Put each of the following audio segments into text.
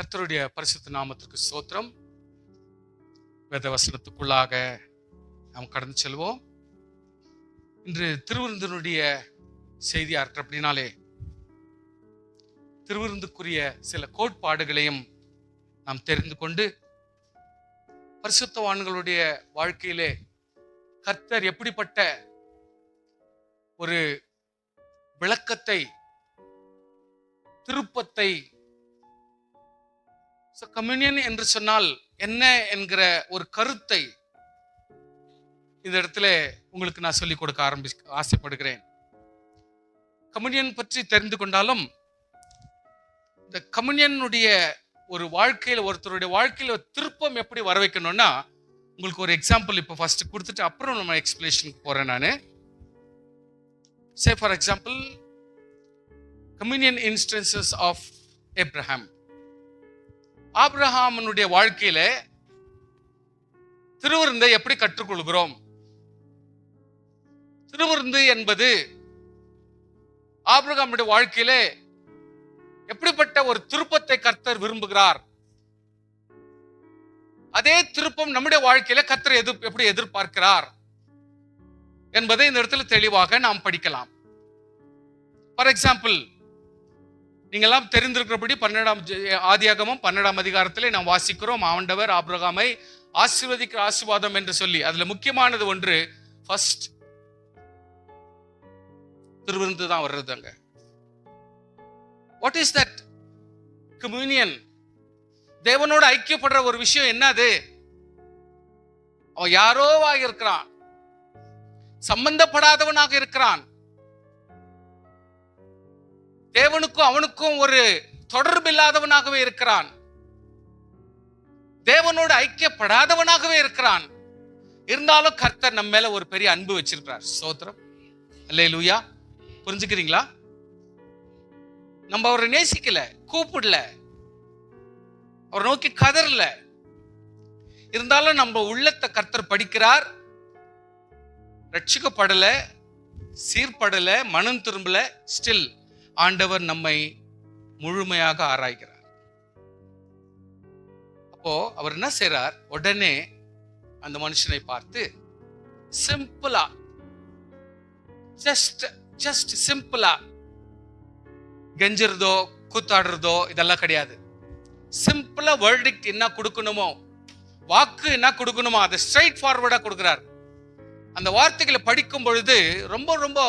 கர்த்தருடைய பரிசுத்த நாமத்திற்கு ஸ்தோத்திரம். வேத வசனத்துக்குள்ளாக நாம் கடந்து செல்வோம். இன்று திருவிருந்தினுடைய செய்தியா இருக்கிற அப்படின்னாலே திருவிருந்துக்குரிய சில கோட்பாடுகளையும் நாம் தெரிந்து கொண்டு பரிசுத்தவான்களுடைய வாழ்க்கையிலே கர்த்தர் எப்படிப்பட்ட ஒரு விளக்கத்தை, திருப்பத்தை, கம்யூனியன் என்று சொன்னால் என்ன என்கிற ஒரு கருத்தை இந்த இடத்துல உங்களுக்கு நான் சொல்லிக் கொடுக்க ஆசைப்படுகிறேன். கம்யூனியன் பற்றி தெரிந்து கொண்டாலும் இந்த கம்யூனியனுடைய ஒரு வாழ்க்கையில, ஒருத்தருடைய வாழ்க்கையில திருப்பம் எப்படி வர வைக்கணும்னா, உங்களுக்கு ஒரு எக்ஸாம்பிள் இப்போ ஃபர்ஸ்ட் கொடுத்துட்டு அப்புறம் நம்ம எக்ஸ்பிளேஷனுக்கு போறேன். நான் say for example communion instances of Abraham. ஆபிரகாமனுடைய வாழ்க்கையில திருவிருந்தை எப்படி கற்றுக்கொள்கிறோம்? திருவிருந்து என்பது ஆபிரகாமுடைய வாழ்க்கையில எப்படிப்பட்ட ஒரு திருப்பத்தை கர்த்தர் விரும்புகிறார், அதே திருப்பம் நம்முடைய வாழ்க்கையில கர்த்தர் எப்படி எதிர்பார்க்கிறார் என்பதை இந்த இடத்துல தெளிவாக நாம் படிக்கலாம். ஃபார் எக்ஸாம்பிள், நீங்கெல்லாம் தெரிந்திருக்கிறபடி ஆதியாகமம் 12ஆம் அதிகாரத்திலே நாம் வாசிக்கிறோம், ஆண்டவர் ஆபிரகாமை ஆசீர்வதிக்கிற ஆசீர்வாதம் என்று சொல்லி. அதுல முக்கியமானது ஒன்று, ஃபர்ஸ்ட் திருவிருந்து தான் வர்றது அங்க. What is that communion? தேவனோட ஐக்கியப்படுற ஒரு விஷயம் என்னது? அவன் யாரோவாக இருக்கிறான், சம்பந்தப்படாதவனாக இருக்கிறான். தேவனுக்கும் அவனுக்கும் ஒரு தொடர்பு இல்லாதவனாகவே இருக்கிறான். தேவனோடு ஐக்கியப்படாதவனாகவே இருக்கிறான். இருந்தாலும் கர்த்தர் நம்ம மேல ஒரு பெரிய அன்பு வச்சிருக்கிறார். ஸ்தோத்திரம், அல்லேலூயா. புரிஞ்சுக்கிறீங்களா? நம்ம அவரை நேசிக்கல, கூப்பிடல, அவரை நோக்கி கதறல. இருந்தாலும் நம்ம உள்ளத்தை கர்த்தர் படிக்கிறார். ரட்சிக்கப்படல, சீர்படல, மனம் திரும்பல, ஸ்டில் ஆண்டவர் நம்மை முழுமையாக ஆராய்கிறார். அப்போ அவர் என்ன செய்றார்? உடனே அந்த மனுஷனை பார்த்து சிம்பிளா, ஜஸ்ட் சிம்பிளா, கெஞ்சிறதோ கூத்தாடுறதோ இதெல்லாம் கிடையாது. சிம்பிளா வேர்டிக்ட் என்ன கொடுக்கணுமோ, வாக்கு என்ன கொடுக்கணுமோ அதை ஸ்ட்ரைட் ஃபார்வர்டா கொடுக்கிறார். அந்த வார்த்தைகளை படிக்கும் பொழுது ரொம்ப ரொம்ப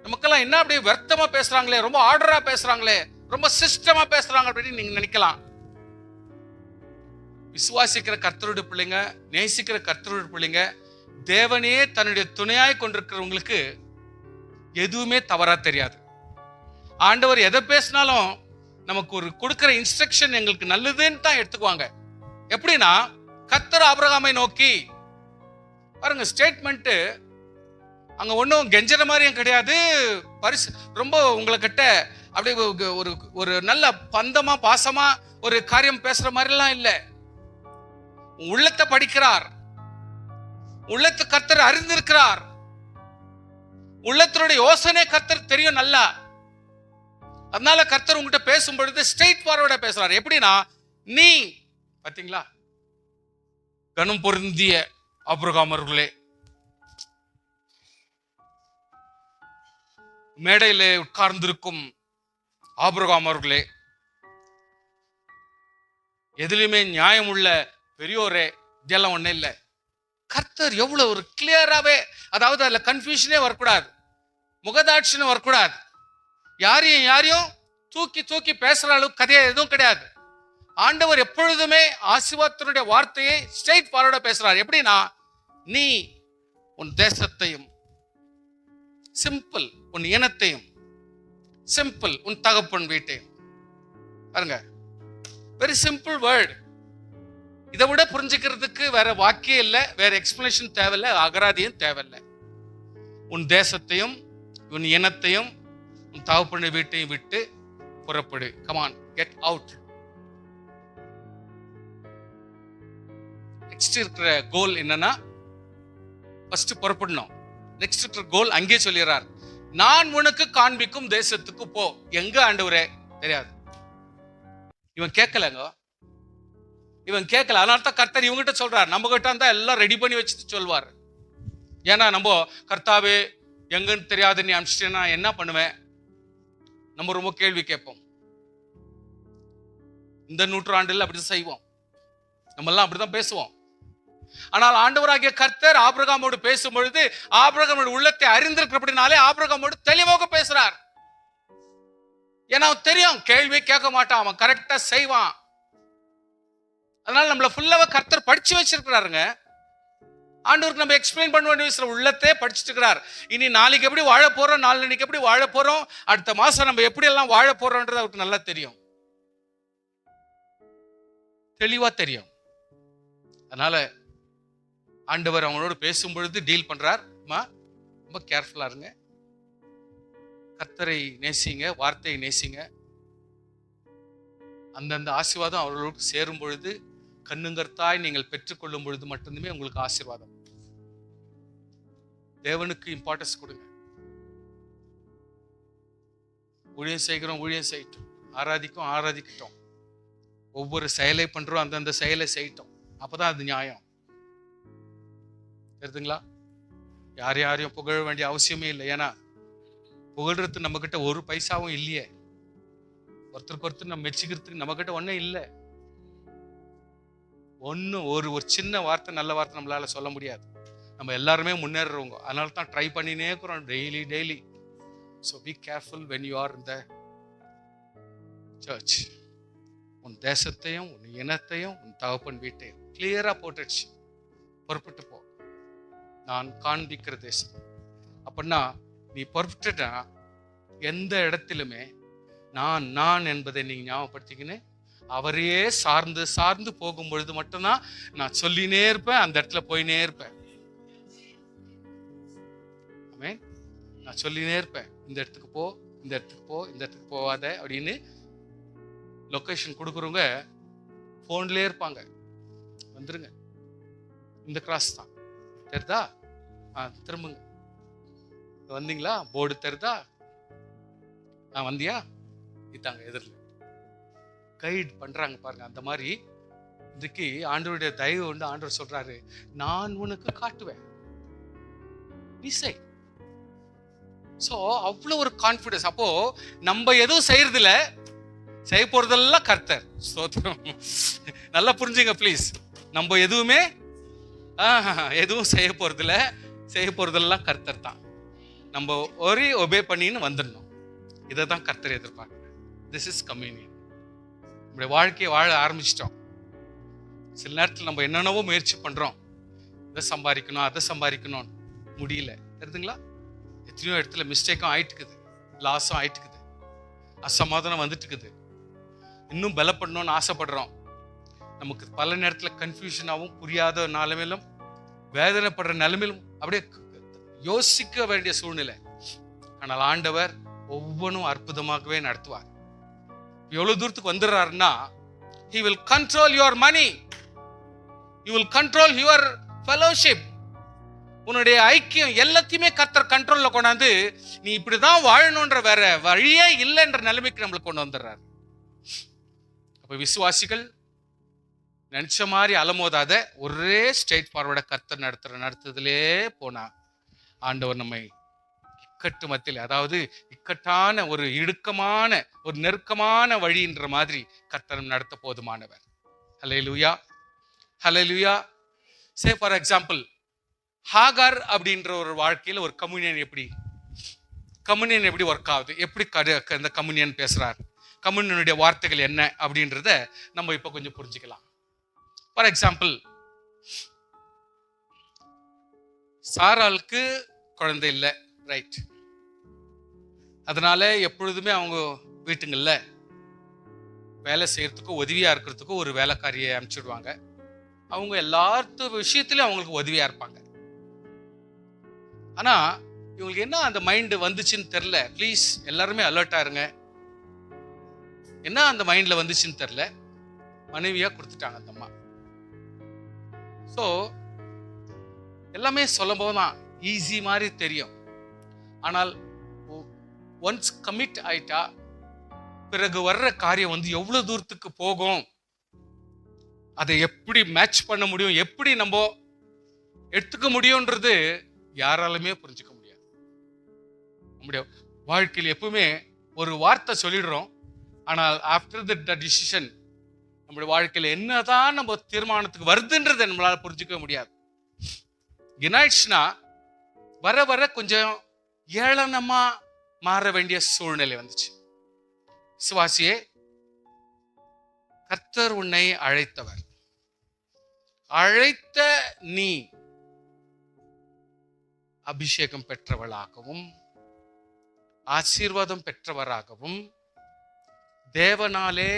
நமக்கெல்லாம் என்ன அப்படியே வருத்தமா பேசுறாங்களே, ரொம்ப ஆர்டரா பேசுறாங்களே, ரொம்ப சிஸ்டமா பேசுறாங்க அப்படின்னு நீங்க நினைக்கலாம். விசுவாசிக்கிற கர்த்தருடைய பிள்ளைங்க, நேசிக்கிற கர்த்தருடைய பிள்ளைங்க, தேவனையே தன்னுடைய துணையாய் கொண்டிருக்கிறவங்களுக்கு எதுவுமே தவறா தெரியாது. ஆண்டவர் எதை பேசினாலும் நமக்கு ஒரு கொடுக்கிற இன்ஸ்ட்ரக்ஷன் எங்களுக்கு நல்லதுன்னு தான் எடுத்துக்குவாங்க. எப்படின்னா, கர்த்தர் ஆபிரகாமை நோக்கி பாருங்க, ஸ்டேட்மெண்ட் அங்க ஒன்றும் கெஞ்சற மாதிரியும் கிடையாது. ரொம்ப உங்களை கிட்ட அப்படியே ஒரு ஒரு நல்ல பந்தமா பாசமா ஒரு காரியம் பேசுற மாதிரிலாம் இல்லை. உள்ளத்தை படிக்கிறார், உள்ளத்தை கர்த்தர் அறிந்திருக்கிறார், உள்ளத்தினுடைய யோசனை கர்த்தர் தெரியும் நல்லா. அதனால கர்த்தர் உங்ககிட்ட பேசும் பொழுது ஸ்ட்ரெயிட் ஃபார்வர்டா பேசுறாரு. எப்படின்னா, நீ பாத்தீங்களா, கனம் பொருந்திய ஆபிரகாம் அவர்களே, மேடையிலே உட்கார்ந்திருக்கும் ஆபிரகாம் அவர்களே, எதிலுமே நியாயம் உள்ள பெரியோரே, இதெல்லாம் ஒண்ணு இல்லை. கர்த்தர் எவ்வளவு ஒரு கிளியராவே, அதாவது அதுல கன்ஃபியூஷனே வரக்கூடாது, முகதாட்சியம் வரக்கூடாது, யாரையும் தூக்கி தூக்கி பேசுற அளவுக்கு கதையா எதுவும் கிடையாது. ஆண்டவர் எப்பொழுதுமே ஆசீர்வாதத்தினுடைய வார்த்தையை ஸ்ட்ரெயிட் ஃபார்வர்டா பேசுறாரு. எப்படின்னா, நீ உன் தேசத்தையும், சிம்பிள், உன் இனத்தையும், சிம்பிள், உன் தகப்பன் வீட்டையும். பாருங்க, வெரி சிம்பிள் வேர்ட். இதை விட புரிஞ்சுக்கிறதுக்கு வேற வாக்கியம் இல்லை, வேற எக்ஸ்பிளனேஷன் தேவையில்லை, அகராதியும் தேவையில்லை. உன் தேசத்தையும், உன் இனத்தையும், உன் தகப்பன் வீட்டையும் விட்டு புறப்படு. Come on, get out. நெக்ஸ்ட் இருக்கிற கோல் என்னன்னா, ஃபர்ஸ்ட் புறப்படணும். நெக்ஸ்ட் இருக்கிற கோல் அங்கே சொல்லிடுறார், நான் உனக்கு காண்பிக்கும் தேசத்துக்கு போ. எங்க ஆண்டவரே தெரியாது. இவன் கேட்கலங்க, இவன் கேட்கல. அதனால தான் கர்த்தர் இவங்கிட்ட சொல்றார், நம்ம கிட்ட இருந்தா எல்லாம் ரெடி பண்ணி வச்சுட்டு சொல்வார். ஏன்னா நம்ம கர்த்தாவே எங்கன்னு தெரியாது நீ அனுப்பிச்சிட்டேன்னா என்ன பண்ணுவேன், நம்ம ரொம்ப கேள்வி கேட்போம். இந்த நூற்றாண்டில் அப்படிதான் செய்வோம், நம்ம எல்லாம் அப்படிதான் பேசுவோம். ஆனால் ஆண்டவராகிய கர்த்தர் ஆபிரகாமோடு பேசும் பொழுது ஆபிரகாமோட உள்ளத்தை அறிந்திருக்கிறபடினாலே ஆபிரகாமோடு தெளிவாக பேசுறார். ஏன்னா தெரியும் கேள்வி கேட்க மாட்டான், அவன் கரெக்டா செய்வான். அதனால நம்மள ஃபுல்லாவே கர்த்தர் படிச்சு வச்சிருக்கிறாருங்க. ஆண்டவருக்கு நம்ம எக்ஸ்பிளைன் பண்ண வேண்டிய உள்ளத்தே படிச்சுட்டு இருக்கிறார். இனி நாளைக்கு எப்படி வாழ போறோம், நாளைக்கு எப்படி வாழ போறோம், அடுத்த மாசம் நம்ம எப்படி எல்லாம் வாழ போறோம்ன்றது அவருக்கு நல்லா தெரியும், தெளிவா தெரியும். அதனால ஆண்டவர் அவங்களோட பேசும் பொழுது டீல் பண்றார். ரொம்ப கேர்ஃபுல்லா இருங்க, கர்த்தரை நேசிங்க, வார்த்தையை நேசிங்க. அந்தந்த ஆசீர்வாதம் அவர்களுக்கு சேரும் பொழுது, கண்ணுங்கர்த்தாய் நீங்கள் பெற்றுக்கொள்ளும் பொழுது மட்டுமே உங்களுக்கு ஆசீர்வாதம். தேவனுக்கு இம்பார்ட்டன்ஸ் கொடுங்க. ஊழியம் செய்கிறோம், ஊழியம் செய்யட்டும். ஆராதிக்கும், ஆராதிக்கட்டும். ஒவ்வொரு செயலை பண்றோம், அந்தந்த செயலை செய்யட்டும். அப்பதான் அது நியாயம். தெரியுதுங்களா? யாரையும் புகழ வேண்டிய அவசியமே இல்லை. ஏன்னா புகழ்றது நம்ம கிட்ட ஒரு பைசாவும் இல்லையே. ஒருத்தருக்கு ஒருத்தர் நம்ம மெச்சிக்கிறதுக்கு நம்ம கிட்ட ஒன்னும் இல்லை. ஒரு சின்ன வார்த்தை, நல்ல வார்த்தை நம்மளால சொல்ல முடியாது. நம்ம எல்லாருமே முன்னேறவங்க. அதனால தான் ட்ரை பண்ணினே இருக்கிறோம் daily. So be careful when you are in the church. உன் தேசத்தையும் உன் இனத்தையும் உன் தகப்பன் வீட்டையும் கிளியரா போட்டுடுச்சு. பொறுப்பிட்டு போ, நான் காண்பிக்கிற தேசம். அப்படின்னா நீ பொறுப்பிட்டுட்டா எந்த இடத்திலுமே நான் என்பதை நீங்க ஞாபகப்படுத்திக்கின்னு அவரையே சார்ந்து போகும் பொழுது மட்டும்தான் நான் சொல்லினே இருப்பேன், அந்த இடத்துல போயினே இருப்பேன். ஆமென். நான் சொல்லினே இருப்பேன், இந்த இடத்துக்கு போ, இந்த இடத்துக்கு போ, இந்த இடத்துக்கு போவாத அப்படின்னு. லொகேஷன் கொடுக்குறவங்க போன்லயே இருப்பாங்க, வந்துருங்க, இந்த கிராஸ் தான் தெரிதா, திரும்புங்க, வந்தீங்களா, போர்டு தெரிதா, வந்தியா, இதாங்க எதிரில் கைட் பண்றாங்க பாருங்க. அந்த மாதிரி இதுக்கு ஆண்டவருடைய தயவு உண்டு. ஆண்டவர் சொல்றாரு, நான் உனக்கு காட்டுவேன், நீ செய். சோ அவ்வளவு ஒரு கான்பிடன்ஸ். அப்போ நம்ம எதுவும் செய்யறதில்ல, செய்ய போறதெல்லாம் கர்த்தர். ஸ்தோத்திரம். நல்லா புரிஞ்சுங்க ப்ளீஸ். நம்ம எதுவுமே எதுவும் செய்ய போறதில்ல, செய்ய போறதெல்லாம் கர்த்தர் தான். நம்ம ஒரே ஒபே பண்ணின்னு வந்துடணும். இதை தான் கர்த்தர் எதிர்பார்க்கிறேன். This is communion. நம்முடைய வாழ்க்கையை வாழ ஆரம்பிச்சிட்டோம். சில நேரத்தில் நம்ம என்னென்னவோ முயற்சி பண்றோம், இதை சம்பாதிக்கணும், அதை சம்பாதிக்கணும், முடியல. தெரியுதுங்களா? எத்தனையோ இடத்துல மிஸ்டேக்கும் ஆயிட்டுக்குது, லாஸும் ஆயிட்டுக்குது, அசமாதானம் வந்துட்டுக்குது. இன்னும் பலப்படணும்னு ஆசைப்படுறோம். நமக்கு பல நேரத்தில் கன்ஃபியூஷனாகவும் புரியாத நிலைமையிலும் வேதனைப்படுற நிலைமையிலும் அப்படியே யோசிக்க வேண்டிய சூழ்நிலை. ஆனால் ஆண்டவர் ஒவ்வொன்றும் அற்புதமாகவே நடத்துவார். எவ்வளவு தூரத்துக்கு வந்துடுறாருன்னா, he will control your money, you will control your fellowship. உன்னுடைய ஐக்கியம் எல்லாத்தையுமே கர்த்தர் கண்ட்ரோல்ல கொண்டாந்து நீ இப்படிதான் வாழணும்ன்ற வேற வழியே இல்லைன்ற நிலைமைக்கு நம்மளுக்கு கொண்டு வந்துடுறாரு. அப்ப விசுவாசிகள் நினைச்ச மாதிரி அலமோதாத ஒரே ஸ்ட்ரெயிட் ஃபார்வர்டா கர்த்தர் நடத்துறதுலே போனா ஆண்டவர் நம்மை இக்கட்டு மத்தியில், அதாவது இக்கட்டான ஒரு இடுக்கமான ஒரு நெருக்கமான வழின்ற மாதிரி கர்த்தர் நடத்த போதுமானவர். ஹல்லேலூயா, ஹல்லேலூயா. சே ஃபார் எக்ஸாம்பிள், ஹாகார் அப்படின்ற ஒரு வாழ்க்கையில் ஒரு கம்யூனியன் எப்படி ஒர்க் ஆகுது, எப்படி இந்த கம்யூனியன் பேசுறாரு, கம்யூனியனுடைய வார்த்தைகள் என்ன அப்படின்றத நம்ம இப்ப கொஞ்சம் புரிஞ்சுக்கலாம். ஃபார் எக்ஸாம்பிள், சாராளுக்கு குழந்தை இல்லை, ரைட். அதனால எப்பொழுதுமே அவங்க வீட்டுங்கள்ல வேலை செய்யறதுக்கும் உதவியா இருக்கிறதுக்கும் ஒரு வேலைக்காரியை அனுப்பிச்சிடுவாங்க. அவங்க எல்லாத்து விஷயத்திலும் அவங்களுக்கு உதவியா இருப்பாங்க. ஆனா இவங்களுக்கு என்ன அந்த மைண்ட் வந்துச்சுன்னு தெரியல. ப்ளீஸ் எல்லாருமே அலர்ட்டா இருங்க. என்ன அந்த மைண்ட்ல வந்துச்சுன்னு தெரியல, மனைவியா கொடுத்துட்டாங்க அந்த அம்மா. ஸோ எல்லாமே சொல்லும் போதுதான் ஈஸி மாதிரி தெரியும். ஆனால் ஒன்ஸ் கமிட் ஆயிட்டா பிறகு வர்ற காரியம் எவ்வளவு தூரத்துக்கு போகும், அதை எப்படி மேட்ச் பண்ண முடியும், எப்படி நம்ம எடுத்துக்க முடியும்ன்றது யாராலுமே புரிஞ்சுக்க முடியாது. நம்முடைய வாழ்க்கையில் எப்பவுமே ஒரு வார்த்தை சொல்லிடுறோம், ஆனால் ஆஃப்டர் த டிசிஷன் நம்முடைய வாழ்க்கையில என்னதான் நம்ம தீர்மானத்துக்கு வருதுன்றதை நம்மளால புரிஞ்சுக்க முடியாது. என்னாயிடுச்சுன்னா வர வர கொஞ்சம் ஏளனமா மாற வேண்டிய சூழ்நிலை வந்துச்சு. விசுவாசியே, கர்த்தர் உன்னை அழைத்தவர். அழைத்த நீ அபிஷேகம் பெற்றவளாகவும் ஆசீர்வாதம் பெற்றவராகவும் தேவனாலே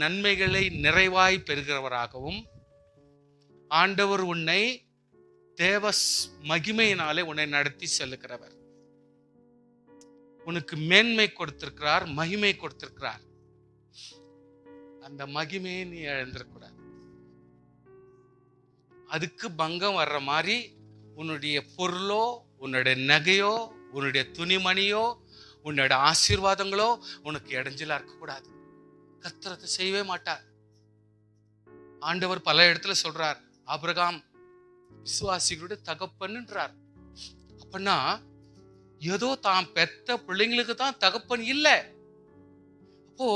நன்மைகளை நிறைவாய் பெறுகிறவராகவும் ஆண்டவர் உன்னை தேவ மகிமையினாலே உன்னை நடத்தி செல்லுகிறவர். உனக்கு மேன்மை கொடுத்திருக்கிறார், மகிமை கொடுத்திருக்கிறார். அந்த மகிமையை நீ இழந்திருக்கூடாது. அதுக்கு பங்கம் வர்ற மாதிரி உன்னுடைய பொருளோ, உன்னுடைய நகையோ, உன்னுடைய துணிமணியோ, உன்னோட ஆசீர்வாதங்களோ உனக்கு இடைஞ்சலா இருக்கக்கூடாது. கர்த்தர் அதை செய்யவே மாட்டார். ஆண்டவர் பல இடத்துல சொல்றார், ஆபிரகாம் விசுவாசிகளுடைய தகப்பன்ன்றார். அப்படின்னா ஏதோ தான் பெத்த பிள்ளைங்களுக்கு தான் தகப்பன் இல்லை. அப்போ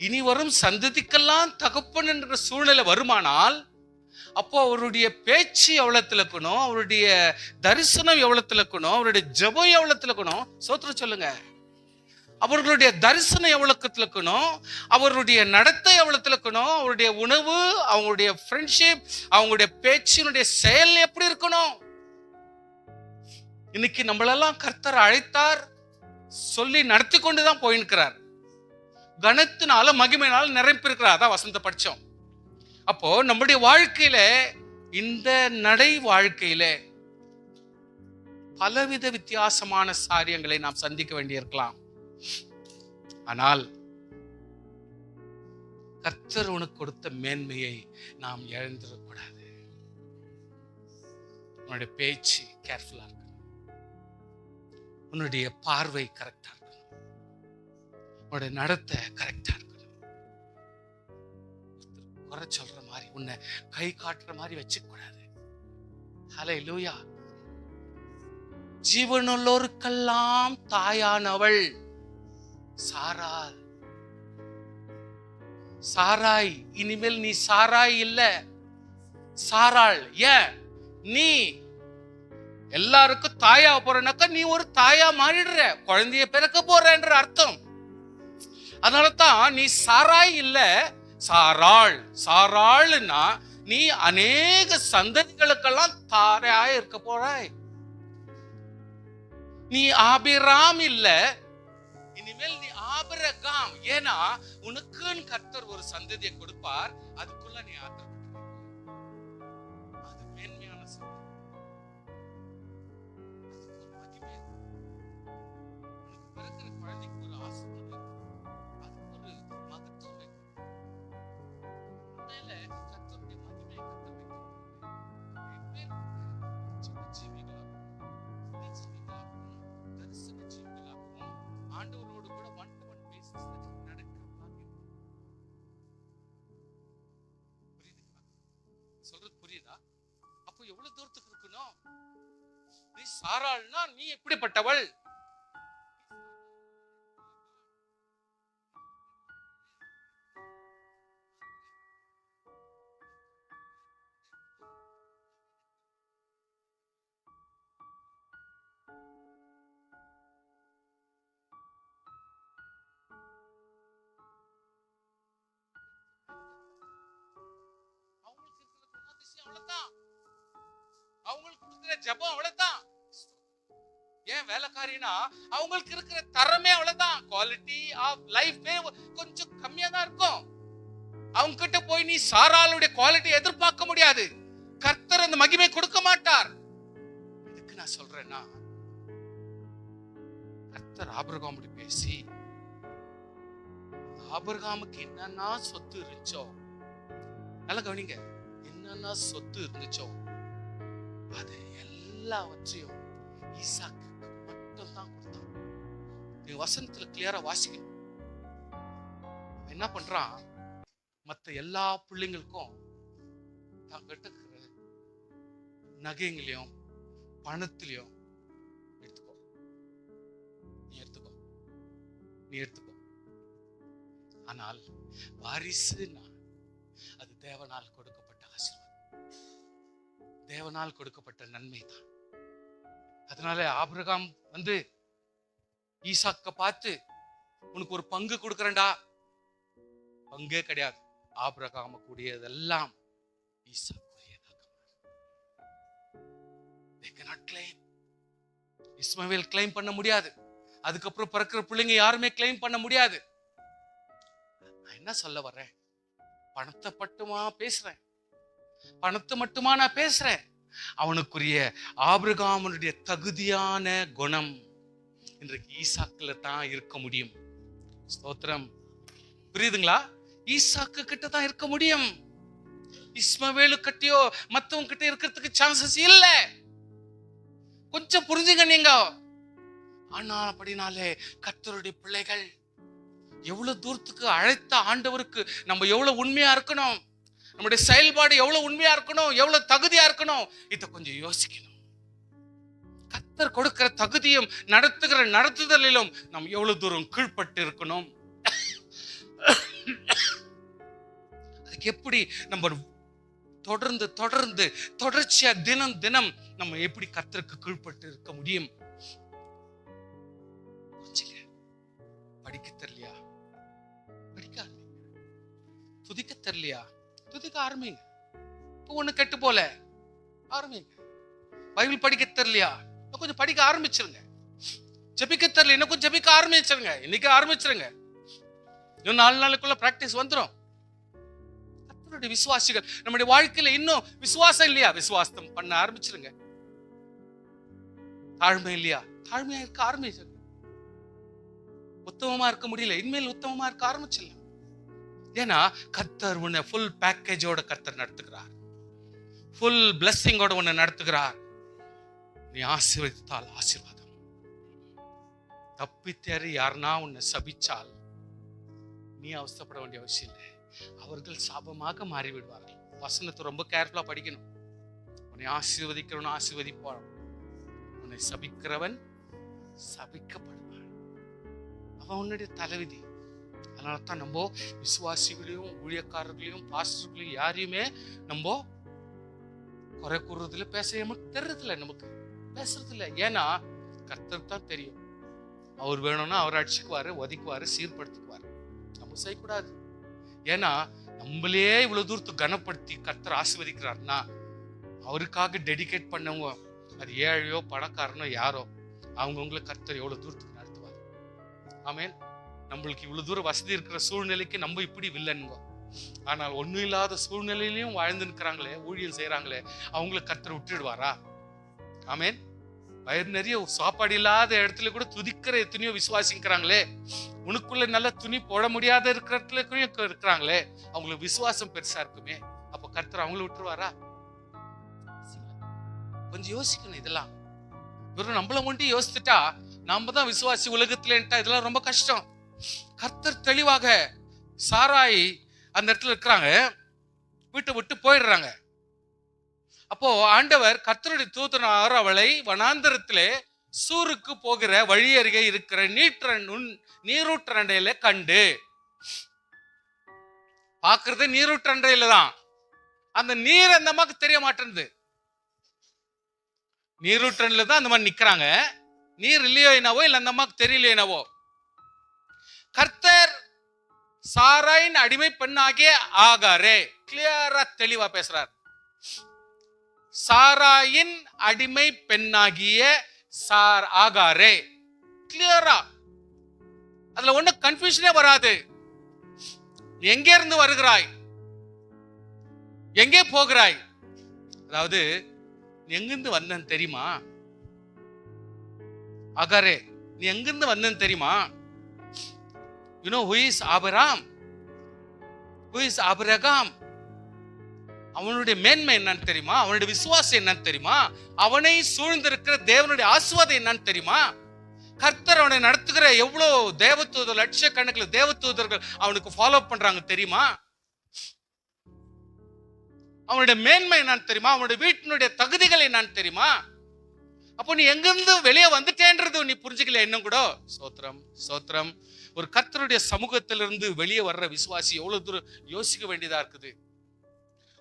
இனி வரும் சந்ததிக்கெல்லாம் தகப்பன் என்ற சூழ்நிலை வருமானால் அப்போ அவருடைய பேச்சு எவ்வளவு இருக்கணும், அவருடைய தரிசனம் எவ்வளவு இருக்கணும், அவருடைய ஜெபம் எவ்வளவு இருக்கணும். சோத்திரம் சொல்லுங்க. அவர்களுடைய தரிசனம் எவ்வளவு இருக்கணும், அவருடைய நடத்தை எவ்வளவு இருக்கணும், அவருடைய உணவு, அவங்களுடைய ஃப்ரெண்ட்ஷிப், அவங்களுடைய பேச்சினுடைய செயல் எப்படி இருக்கணும். இன்னைக்கு நம்மளெல்லாம் கர்த்தர் அழைத்தார், சொல்லி நடத்தி கொண்டுதான் போயிருக்கிறார். கனத்தினால மகிமையினால நிரப்பியிருக்கிறார். அதான் வசந்த படிச்சோம். அப்போ நம்முடைய வாழ்க்கையில, இந்த நடை வாழ்க்கையில பலவித வித்தியாசமான காரியங்களை நாம் சந்திக்க வேண்டியிருக்கலாம். ஆனால் கர்த்தர் உனக்கு கொடுத்த மேன்மையை நாம் இழந்துடக்கூடாது. உன்னுடைய பேச்சு கேர்ஃபுல்லா இருக்கணும், உன்னுடைய பார்வை கரெக்டா இருக்கணும், உன்னுடைய நடத்தை கரெக்டா இருக்கணும். குறை சொல்ற மாதிரி, உன்னை கை காட்டுற மாதிரி வச்சுக்க கூடாது. ஹல்லேலூயா. ஜீவனுள்ளோருக்கெல்லாம் தாயானவள் சாராள். சாராய், இனிமேல் நீ சாராய் இல்ல, சாராள். ஏன்? நீ எல்லாருக்கும் தாயா போறனாக்கா நீ ஒரு தாயா மாறிடுற, குழந்தைய பிறக்க போறன்ற அர்த்தம். அதனாலதான் நீ சாராய் இல்ல, சாராள். சாராள்னா நீ அநேக சந்ததிகளுக்கெல்லாம் தாரையா இருக்க போறாய். நீ ஆபிராம் இல்ல, இனிமேல் நீ ஆபிரகாம். ஏன்னா உனக்குன்னு கர்த்தர் ஒரு சந்ததியை கொடுப்பார், அதுக்குள்ள நீ ஆத்திரப்பட்டு. அது மேன்மையான சந்ததி, அதுக்கு ஒரு மகிமை. உனக்கு பிறக்கிற குழந்தைக்கு ஒரு ஆசீர்வாதம், அதுக்கு ஒரு மகத்துவம். உண்மையில கர்த்தருடைய மகிமையை கர்த்தர் ஆண்டவரோடு கூட ஒன் டு ஒன் பேசிஸ்ல நடக்கிறதா. புரியுதுங்களா? சொல்றது புரியுதா? அப்போ எவ்வளவு தூரத்துக்கு இருக்கணும்? நீ சாராள்னா நீ எப்படிப்பட்டவள்? அவங்களுக்கு இருக்கிற ஜபம் அவ்வளவுதான். ஏன் வேலைக்காரினா அவங்களுக்கு இருக்கிற தரமே அவ்வளவுதான். குவாலிட்டி ஆஃப் லைஃப் கொஞ்சம் கம்மியா தான் இருக்கும். அவங்க கிட்ட போய் நீ சாராளுடைய குவாலிட்டி எதிர்பார்க்க முடியாது. கர்த்தர் அந்த மகிமை கொடுக்க மாட்டார். இதுக்கு நான் சொல்றேன்னா, கர்த்தர் ஆபிரகாமோடு பேசி, ஆபிரகாமுக்கு என்னன்னா சொத்து இருந்துச்சோ, நல்லா கவனிங்க, என்னன்னா சொத்து இருந்துச்சோ அது எல்லாவற்றையும் ஈசாக்கு மட்டும் தான் கொடுத்தான். நீ வசனத்துல கிளியரா வாசிக்கணும். என்ன பண்றான், மற்ற எல்லா பிள்ளைங்களுக்கும் தான் கிட்ட நகைங்களையும் பணத்திலையும் எடுத்துக்கோ, நீ எடுத்துக்கோ. ஆனால் வாரிசுனா அது தேவனால் கொடுக்கப்பட்ட ஆசீர்வாதம், தேவனால் கொடுக்கப்பட்ட நன்மை தான். அதனால ஆபிரகாம் ஈசாக்க பார்த்து உனக்கு ஒரு பங்கு கொடுக்கறேன்டா, பங்கே கிடையாது. ஆபிரகாம கூடியதெல்லாம் ஈசாக்குரியதாக. They cannot claim. Ishmael claim பண்ண முடியாது. அதுக்கப்புறம் பிறக்கிற பிள்ளைங்க யாருமே கிளைம் பண்ண முடியாது. நான் என்ன சொல்ல வர்றேன், பணத்தை மட்டுமா பேசுறேன், பணத்தை மட்டுமா நான் பேசுறேன்? அவனுக்குரிய ஆபிரகாமனுடைய தகுதியான குணம் இன்றைக்கு ஈசாக்குல தான் இருக்க முடியும். ஸ்தோத்திரம். புரியுதுங்களா? ஈசாக்கு கிட்ட தான் இருக்க முடியும். இஸ்மவேலு கிட்டயோ மத்தவங்க கிட்ட இருக்கிறதுக்கு சான்சஸ் இல்ல. கொஞ்சம் புரிஞ்சுங்க நீங்க. ஆனா அப்படினாலே கர்த்தருடைய பிள்ளைகள் எவ்வளவு தூரத்துக்கு அழைத்த ஆண்டவருக்கு நம்ம எவ்வளவு உண்மையா இருக்கணும், நம்முடைய செயல்பாடு எவ்வளவு உண்மையா இருக்கணும், எவ்வளவு தகுதியா இருக்கணும், இத கொஞ்சம் யோசிக்கணும். கர்த்தர் கொடுக்கிற தகுதியும் நடத்துகிற நடத்துதலிலும் நாம் எவ்வளவு தூரம் கீழ்பட்டு இருக்கணும். அதுக்கு எப்படி நம்ம தொடர்ச்சியா தினம் தினம் நம்ம எப்படி கர்த்தருக்கு கீழ்பட்டு இருக்க முடியும்? படிக்க தெரியலையா, படிக்க ஆரம்பிங்க. துதிக்க தெரியலையா, துதிக்க ஆரம்பிங்க. ஒண்ணு கெட்டு போல ஆரம்பிங்க. பைபிள் படிக்க தெரியலையா, கொஞ்சம் படிக்க ஆரம்பிச்சிருங்க. ஜெபிக்க தெரியல, இன்னும் கொஞ்சம் ஜெபிக்க ஆரம்பிச்சிருங்க. இன்னைக்கு ஆரம்பிச்சிருங்க. இன்னும் 4 நாளுக்குள்ள பிராக்டிஸ் வந்துடும். கர்த்தருடைய விசுவாசிகள் நம்முடைய வாழ்க்கையில இன்னும் விசுவாசம் இல்லையா, விசுவாசம் பண்ண ஆரம்பிச்சிருங்க. தாழ்மை இல்லையா, தாழ்மையா இருக்க ஆரம்பிச்சிருங்க. உத்தமமா இருக்க முடியல, இனிமேல் உத்தமமா இருக்க ஆரம்பிச்சிடலாம். ஏன்னா கர்த்தர் உன்னை ஃபுல் பேக்கேஜோட கர்த்தர் நடத்துகிறார், ஃபுல் பிளெஸிங்கோட உன்னை நடத்துகிறார். நீ ஆசீர்வதித்தால் ஆசீர்வாதம். தப்பித்தேறி யாருன்னா உன்னை சபிச்சால் நீ அவசரப்பட வேண்டிய அவசியம் இல்லை. அவர்கள் சாபமாக மாறிவிடுவார்கள். வசனத்தை ரொம்ப கேர்ஃபுல்லா படிக்கணும். உன்னை ஆசீர்வதிக்கிறவன் ஆசீர்வதிப்பான், உன்னை சபிக்கிறவன் சபிக்கப்படுவான். அவன் உன்னுடைய தலைவிதி. அதனால தான் நம்ம விசுவாசிகளையும் ஊழியக்காரர்களையும் பாஸ்டர்களையும் யாரையுமே நம்ம குறை கூறுறதுல பேச தெரியறதில்ல, நமக்கு பேசுறது இல்லை. ஏன்னா கர்த்தருக்கு தான் தெரியும். அவர் வேணும்னா அவர் அடிச்சுக்குவாரு, ஒதுக்குவாரு, சீர்படுத்திக்குவாரு. நம்ம செய்யக்கூடாது. ஏன்னா நம்மளே இவ்வளவு தூரத்துக்கு கனப்படுத்தி கர்த்தர் ஆசீர்வதிக்கிறார்னா அவருக்காக டெடிகேட் பண்ணவங்க, அது ஏழையோ பணக்காரனோ யாரோ, அவங்கவுங்களை கர்த்தர் எவ்வளவு தூரத்துக்கு நடத்துவார். ஆமேன். நம்மளுக்கு இவ்வளவு தூரம் வசதி இருக்கிற சூழ்நிலைக்கு நம்ம இப்படி வில்லனுங்க. ஆனால் ஒன்றும் இல்லாத சூழ்நிலையிலையும் வாழ்ந்து நிற்கிறாங்களே, ஊழியம் செய்யறாங்களே, அவங்களை கர்த்தர் விட்டுடுவாரா? ஆமேன். வயிறு நிறைய சாப்பாடு இல்லாத இடத்துல கூட துதிக்கிற எத்தனையோ விசுவாசிக்கிறாங்களே, உனக்குள்ள நல்ல துணி போட முடியாத இருக்கிற இருக்கிறாங்களே, அவங்களுக்கு விசுவாசம் பெருசா இருக்குமே, அப்ப கர்த்தர் அவங்கள விட்டுருவாரா? கொஞ்சம் யோசிக்கணும். இதெல்லாம் வெறும் நம்மள மட்டும் யோசிச்சுட்டா நாம தான் விசுவாசி உலகத்துல, இதெல்லாம் ரொம்ப கஷ்டம். கர்த்தர் தெளிவாக சாராய் அந்த இடத்துல இருக்கிறாங்க, வீட்டை விட்டு போயிடுறாங்க. அப்போ ஆண்டவர் கர்த்தருடைய தூதனார் அவளை வனாந்தரத்திலே சூருக்கு போகிற வழி அருகே இருக்கிற நீரூற்றண்டையில கண்டு, பாக்குறது நீரூற்றண்டையில தான். அந்த நீர் அந்த அம்மாக்கு தெரிய மாட்டேங்குது. நீரூற்றண்டையில தான் அந்த மாதிரி நிக்கிறாங்க. நீர் இல்லையோ என்னவோ, இல்ல அந்த அம்மாக்கு தெரியலையோ என்னவோ. கர்த்தர் சாராயின் அடிமை பெண்ணாகிய ஆகாரே, கிளியரா தெளிவா பேசுறார். சாராயின் அடிமை பெண்ணாகிய ஆகாரே, கிளியரா. அதுல ஒண்ணு கன்ஃபியூஷனே வராது. எங்கே இருந்து வருகிறாய், எங்கே போகிறாய், அதாவது நீ எங்கிருந்து வந்தேன்னு தெரியுமா? ஆகாரே, நீ எங்கிருந்து வந்தேன்னு தெரியுமா? You know who is Abraham? Who is Abraham? அவனுடைய மேன்மை என்னன்னு தெரியுமா? அவனுடைய விசுவாசம் என்னன்னு தெரியுமா? அவனை சூழ்ந்திருக்கிற தேவனுடைய ஆசீர்வாதம் என்னன்னு தெரியுமா? கர்த்தர் அவனை நடத்துகிற எவ்வளவு தேவதூதர், லட்சக்கணக்கில் தேவதூதர்கள் அவனுக்கு ஃபாலோ பண்றாங்க தெரியுமா? அவனுடைய மேன்மை என்னன்னு தெரியுமா? அவனுடைய வீட்டினுடைய தகுதிகள் என்னன்னு தெரியுமா? அப்போ நீ எங்கிருந்து வெளியே வந்துட்டேன்றது நீ புரிஞ்சுக்கல இன்னும் கூட. சோத்திரம் சோத்திரம். ஒரு கர்த்தருடைய சமூகத்திலிருந்து வெளியே வர்ற விசுவாசி எவ்வளவு தூரம் யோசிக்க வேண்டியதா இருக்குது.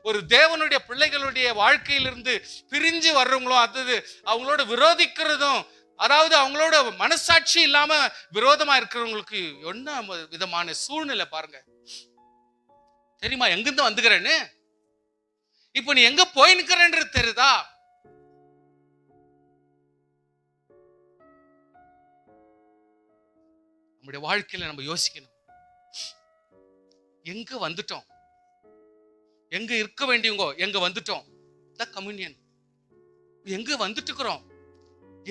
ஒரு தேவனுடைய பிள்ளைகளுடைய வாழ்க்கையிலிருந்து பிரிஞ்சு வர்றவங்களும், அது அவங்களோட விரோதிக்கிறதும், அதாவது அவங்களோட மனசாட்சி இல்லாம விரோதமா இருக்கிறவங்களுக்கு என்ன விதமான சூழ்நிலை பாருங்க. தெரியுமா எங்கிருந்து வந்துக்கிறேன்னு? இப்ப நீ எங்க போய் நிக்கிறேன்றது தெரியுதா? நம்முடைய வாழ்க்கையில நம்ம யோசிக்கணும், எங்க வந்துட்டோம், எங்க இருக்க வேண்டியவங்க எங்க வந்துட்டோம். கம்யூனியன் எங்க வந்துட்டு இருக்கிறோம்?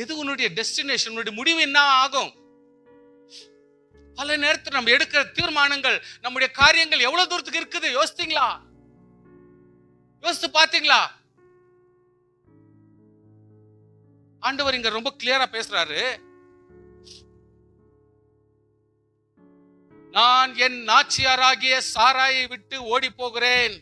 எது உன்னுடைய டெஸ்டினேஷன், உன்னுடைய முடிவு என்ன ஆகும்? பல நேரத்தில் நம்ம எடுக்கிற தீர்மானங்கள், நம்முடைய காரியங்கள் எவ்வளவு தூரத்துக்கு இருக்குது யோசித்தீங்களா? யோசித்து பாத்தீங்களா? ஆண்டவர் இங்க ரொம்ப கிளியரா பேசுறாரு. நான் என் நாச்சியாராகிய சாராயை விட்டு ஓடி போகிறேன்.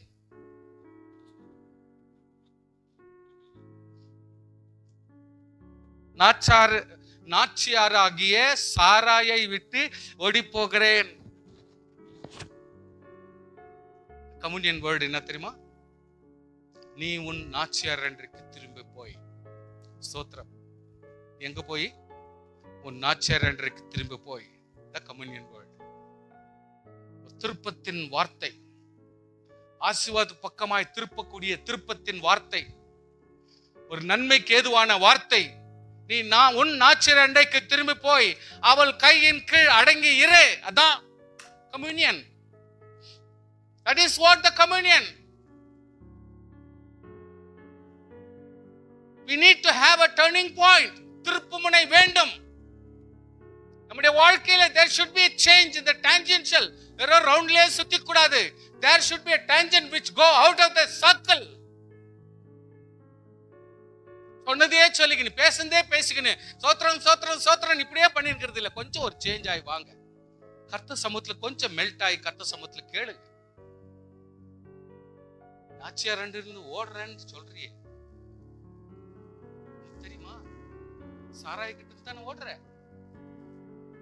நாச்சியாராகிய சாராயை விட்டு ஓடி போகிறேன். கம்யூனியன் வேர்டு என்ன தெரியுமா? நீ உன் நாச்சியார் அன்றைக்கு திரும்பி போய். ஸ்தோத்திரம். எங்க போய்? உன் நாச்சியார் அன்றைக்கு திரும்பி போய். Communion word. திருப்பத்தின் வார்த்தை, ஆசீர்வாத பக்கமாய் திருப்பக்கூடிய திருப்பத்தின் வார்த்தை, ஒரு நன்மைக்கு ஏதுவான வார்த்தை. நீ உன் நாச்சியார் அன்றைக்கு திரும்பி போய் அவள் கையின் கீழ் அடங்கி இரு. அதான் communion. That is what the communion. We need to have a turning point. திருப்புமுனை வேண்டும் நம்முடைய வாழ்க்கையில. There should be a change in the tangential. வெறும் ரவுண்ட்லயே சுத்தி கூடாது. There should be a tangent which go out of the circle. சொன்னதே சொல்லிக்கணும், பேசுனதே பேசிக்கணும், சோத்திரம் சோத்திரம் சோத்திரம் இப்படியே பண்ணிருக்கிறது இல்ல. கொஞ்சம் ஒரு சேஞ்ச் ஆகி வாங்க. கர்த்தர் சமூகத்துல கொஞ்சம் மெல்ட் ஆகி கர்த்தர் சமூகத்துல கேளுங்க. நாச்சியார் ரெண்டு இருந்து ஓடுறேன்னு சொல்றியே, தெரியுமா? சாராய் கிட்ட தானே ஓடுற.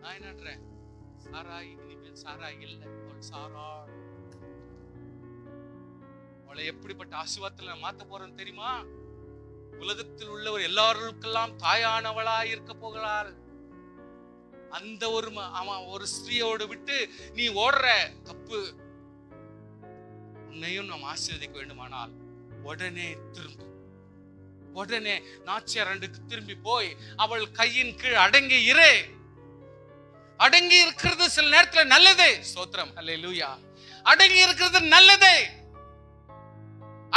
நான் என்னன்றேன், சாராய் இனிமேல் சாராய் இல்லை, அவள் சாரா. அவளை எப்படிப்பட்ட ஆசீர்வாதத்துல மாத்த போறேன்னு தெரியுமா? உலகத்தில் உள்ளவர் எல்லாருக்கெல்லாம் தாயானவளாய் இருக்க போகிறாள். அந்த ஒரு ஸ்திரீயோடு விட்டு நீ ஓடுற தப்பு. உன்னையும் நாம் ஆசீர்வதிக்க வேண்டுமானால் உடனே திரும்ப, உடனே நாச்சியார் அன்றைக்கு திரும்பி போய் அவள் கையின் கீழ் அடங்கி இரு. அடங்கி இருக்கிறது சில நேரத்துல நல்லது. ஸ்தோத்திரம். அல்லேலூயா. அடங்கி இருக்கிறது நல்லது.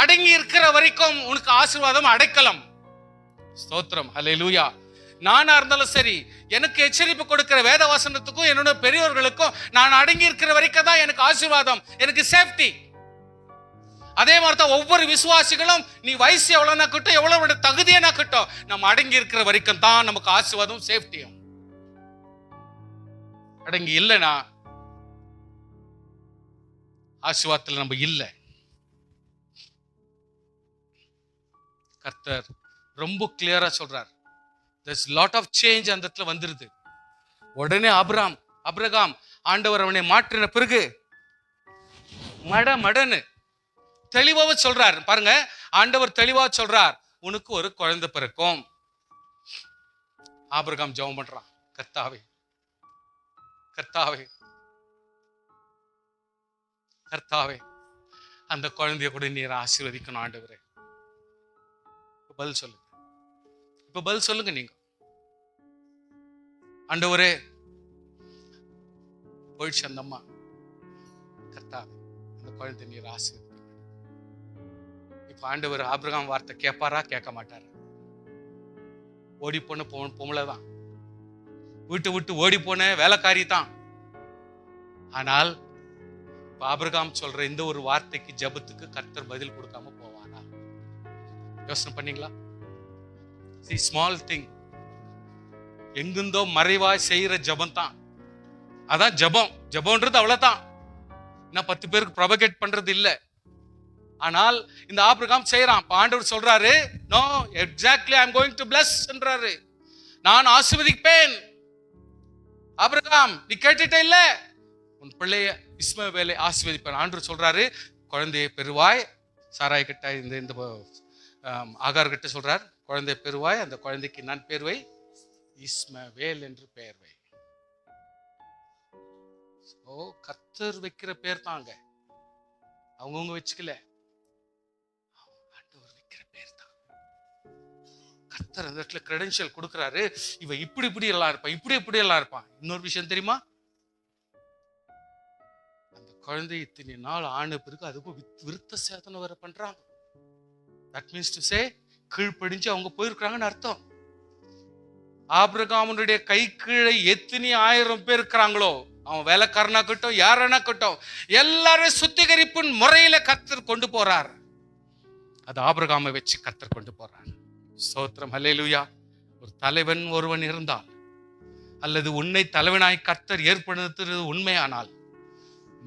அடங்கி இருக்கிற வரைக்கும் உனக்கு ஆசீர்வாதம் அடைக்கலம். ஸ்தோத்திரம். அல்லேலூயா. நானா இருந்தாலும் சரி, எனக்கு எச்சரிப்பு கொடுக்கிற வேத வசனத்துக்கும் என்னோட பெரியவர்களுக்கும் நான் அடங்கி இருக்கிற வரைக்கும் தான் எனக்கு ஆசீர்வாதம், எனக்கு சேஃப்டி. அதே மாதிரி தான் ஒவ்வொரு விசுவாசிகளும், நீ வயசு எவ்வளவு நாக்கட்டும், எவ்வளவு தகுதியை நாக்கட்டும், நம்ம அடங்கி இருக்கிற வரைக்கும் தான் நமக்கு ஆசீர்வாதம் சேஃப்டியும். அடங்கி இல்லைனா ஆசீர்வாதத்தில் நம்ம இல்லை. கர்த்தர் ரொம்ப கிளியரா சொல்றார். There's lot of change அந்த இடத்துல வந்துருது. உடனே அபிரகாம் ஆண்டவர் அவனை மாற்றின பிறகு மடன்னு தெளிவாக சொல்றார். பாருங்க, ஆண்டவர் தெளிவா சொல்றார், உனக்கு ஒரு குழந்தை பிறக்கும். ஆபிரகாம் ஜெபம் பண்றான், கர்த்தாவே கர்த்தாவே கர்த்தாவே அந்த குழந்தைய கூட நீர் ஆசீர்வதிக்கணும் ஆண்டவரே. பதில் சொல்லுங்க, இப்ப பதில் சொல்லுங்க நீங்க. ஆண்டவரே போயிடுச்சு அந்த அம்மா, கர்த்தாவே அந்த குழந்தை நீர் ஆசீர்வதிக்கணும். இப்ப ஆண்டவர் ஆபிரகாம் வார்த்தை கேட்பாரா கேட்க மாட்டாரா? ஓடி போன பொம்பளை தான், விட்டு விட்டு ஓடி போன வேலைக்காரி தான். ஆனால் ஆபிரகாம் சொல்ற இந்த ஒரு வார்த்தைக்கு, ஜெபத்துக்கு கர்த்தர் பதில் கொடுக்காம போவாரா? யோசனை பண்ணீங்களா? See, small thing, எங்கிருந்தோ மறைவாய் செய்யற ஜபம் தான். அதான் ஜபம். ஜபம்ன்றது அவ்வளவுதான். நான் 10 பேருக்கு ப்ரொபகேட் பண்றது இல்ல. ஆனால் இந்த ஆபிரகாம் செய்யறான். ஆண்டவர் சொல்றாரு, no exactly I am going to bless என்றாரு. நான் ஆசீர்வதிப்பேன். ஆபிரகாம் நீ கேட்டுட்டே இல்ல, உன் பிள்ளைய இஸ்மவேலை ஆசீர்வதிப்பேன். ஆண்டவர் சொல்றாரு, குழந்தையை பெறுவாய். சாராய் கிட்ட இந்த ஆகார் கிட்ட சொல்றார், குழந்தையை பெறுவாய், அந்த குழந்தைக்கு நான் பேர் வை, இஸ்மவேல் என்று பெயர் வை. கர்த்தர் வைக்கிற பேர் தாங்க, அவங்கவுங்க வச்சுக்கல, ஆண்டவர் வைக்கிற பேர் தான். கர்த்தர் அந்த இடத்துல கிரெடென்ஷியல் கொடுக்கிறாரு. இவ இப்படி இப்படி எல்லாம் இருப்பான், இப்படி எல்லாம் இருப்பான். இன்னொரு விஷயம் தெரியுமா, அந்த குழந்தை இத்தனை நாள் ஆன பிறகு அதுக்கும் விருத்த சேதனை வர பண்றாங்க. தட் மீன்ஸ் டு சே, கீழ்ப்படிஞ்சு அவங்க போயிருக்கிறாங்கன்னு அர்த்தம். ஆபிரகாமுடைய கை கீழே எத்தனை 1000 பேர் இருக்கிறாங்களோ, அவன் வேலைக்காரனாக்கட்டும் யாரனாக்கட்டும், எல்லாரும் சுத்திகரிப்பின் முறையில கர்த்தர் கொண்டு போறார். அது ஆபிரகாமை வச்சு கர்த்தர் கொண்டு போறார். ஸ்தோத்திரம், ஹல்லேலூயா. ஒரு தலைவன் ஒருவன் இருந்தால், அல்லது உன்னை தலைவனாய் கர்த்தர் ஏற்படுத்துறது உண்மையானால்,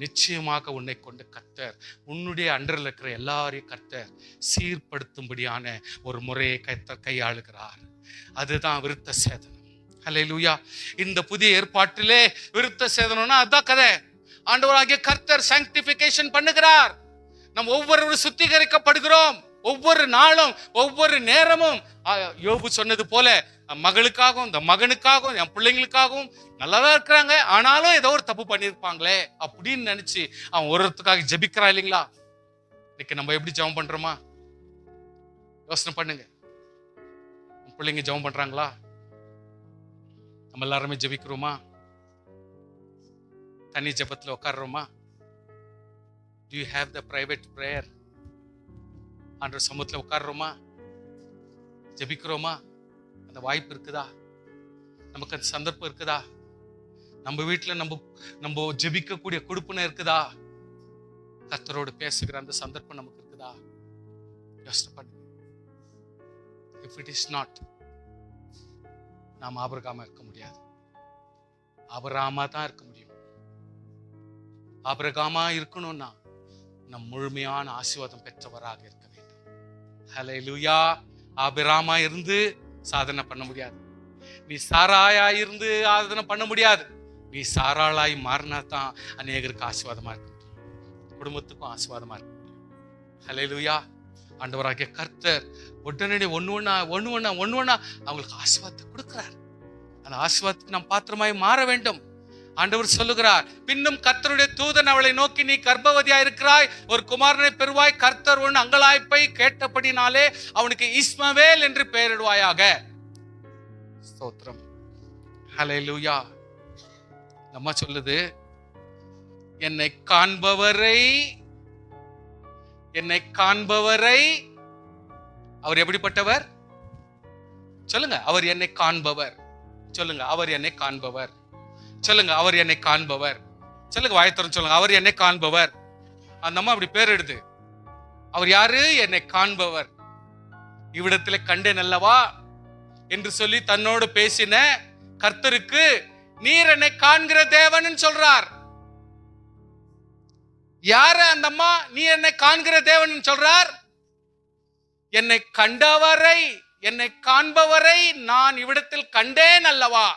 நிச்சயமாக உன்னை கொண்டு கர்த்தர் உன்னுடைய அண்டரில் இருக்கிற எல்லாரையும் கர்த்தர் சீர்படுத்தும்படியான ஒரு முறையை கர்த்தர் கையாளுகிறார். அதுதான் விருத்த சேதனம். ஹல்லேலூயா. இந்த புதிய ஏற்பாட்டிலே விருத்த சேதனம்னா அதான் கதை. ஆண்டவராகிய கர்த்தர் சாங்டிஃபிகேஷன் பண்ணுகிறார். நாம் ஒவ்வொருவரும் சுத்திகரிக்கப்படுகிறோம். ஒவ்வொரு நாளும் ஒவ்வொரு நேரமும் யோபு சொன்னது போல, மகளுக்காகவும் இந்த மகனுக்காகவும் என் பிள்ளைங்களுக்காகவும் நல்லாதான் இருக்கிறாங்க, ஆனாலும் ஏதோ ஒரு தப்பு பண்ணியிருப்பாங்களே அப்படின்னு நினைச்சு அவன் ஒருத்தருக்காக ஜெபிக்கிறா இல்லைங்களா? இன்னைக்கு நம்ம எப்படி ஜெபம் பண்றோமா? யோசனை பண்ணுங்க. பிள்ளைங்க ஜெபம் பண்றாங்களா? நம்ம எல்லாருமே ஜெபிக்கிறோமா? தனி ஜெபத்துல உட்கார்றோமா? Do you have the private prayer? ஆண்டவர் சமூகத்துல உட்கார்றோமா? ஜெபிக்கிறோமா? அந்த வாய்ப்பு இருக்குதா? நமக்கு அந்த சந்தர்ப்பம் இருக்குதா? நம்ம வீட்டுல நம்ம ஜெபிக்கக்கூடிய கொடுப்புன இருக்குதா? கர்த்தரோடு பேசுகிற அந்த சந்தர்ப்பம் நமக்கு இருக்குதா? யோசனை பண்ணுங்க. If it is not, நாம் ஆபிரகாமா இருக்க முடியாது. ஆபிரகாமா தான் இருக்க முடியும். ஆபிரகாமா இருக்கணும்னா நம் முழுமையான ஆசீர்வாதம் பெற்றவராக இருக்க வேண்டும். ஹல்லேலூயா. ஆபிரகாமா இருந்து சாதனை பண்ண முடியாது. நீ சாராயா இருந்து சாதனை பண்ண முடியாது. நீ சாராளாய் மாறினா தான் அநேகருக்கு ஆசீர்வாதமா இருக்க முடியும், குடும்பத்துக்கும் ஆசீர்வாதமா இருக்க முடியும். ஹல்லேலூயா. ஆண்டவராகிய கர்த்தர் உடனடி ஒண்ணு ஒண்ணா அவங்களுக்கு ஆசீர்வாதத்தை கொடுக்கிறார். அந்த ஆசீர்வாதத்துக்கு நாம் பாத்திரமாய் மாற வேண்டும். ஆண்டவர் சொல்லுகிறார், பின்னும் கர்த்தருடைய தூதன் அவளை நோக்கி, நீ கர்ப்பவதியாய் இருக்கிறாய், ஒரு குமாரனை பெறுவாய், கர்த்தர் உன் அங்கலாய்ப்பை கேட்டபடினாலே அவனுக்கு இஸ்மவேல் என்று பெயரிடுவாயாக. ஸ்தோத்திரம், ஹல்லேலூயா. நம்ம சொல்லுது, என்னை காண்பவரை அவர் எப்படிப்பட்டவர் சொல்லுங்க? அவர் என்னை காண்பவர். சொல்லுங்க, அவர் என்னை காண்பவர். சொல்லுங்க, அவர் என்னை காண்பவர். சொல்லுங்க, வாயத்தரம் சொல்லுங்க, அவர் என்னை காண்பவர். அந்த அம்மா அப்படி பேர் எடுத்து, அவர் யாரு? என்னை காண்பவர். இவ்விடத்தில் கண்டேன் அல்லவா என்று சொல்லி தன்னோடு பேசின கர்த்தருக்கு, நீர் என்னை காண்கிற தேவன் சொல்றார். யாரு அந்த அம்மா? நீ என்னை காண்கிற தேவன் சொல்றார். என்னை கண்டவரை, என்னை காண்பவரை நான் இவ்விடத்தில் கண்டேன் அல்லவா.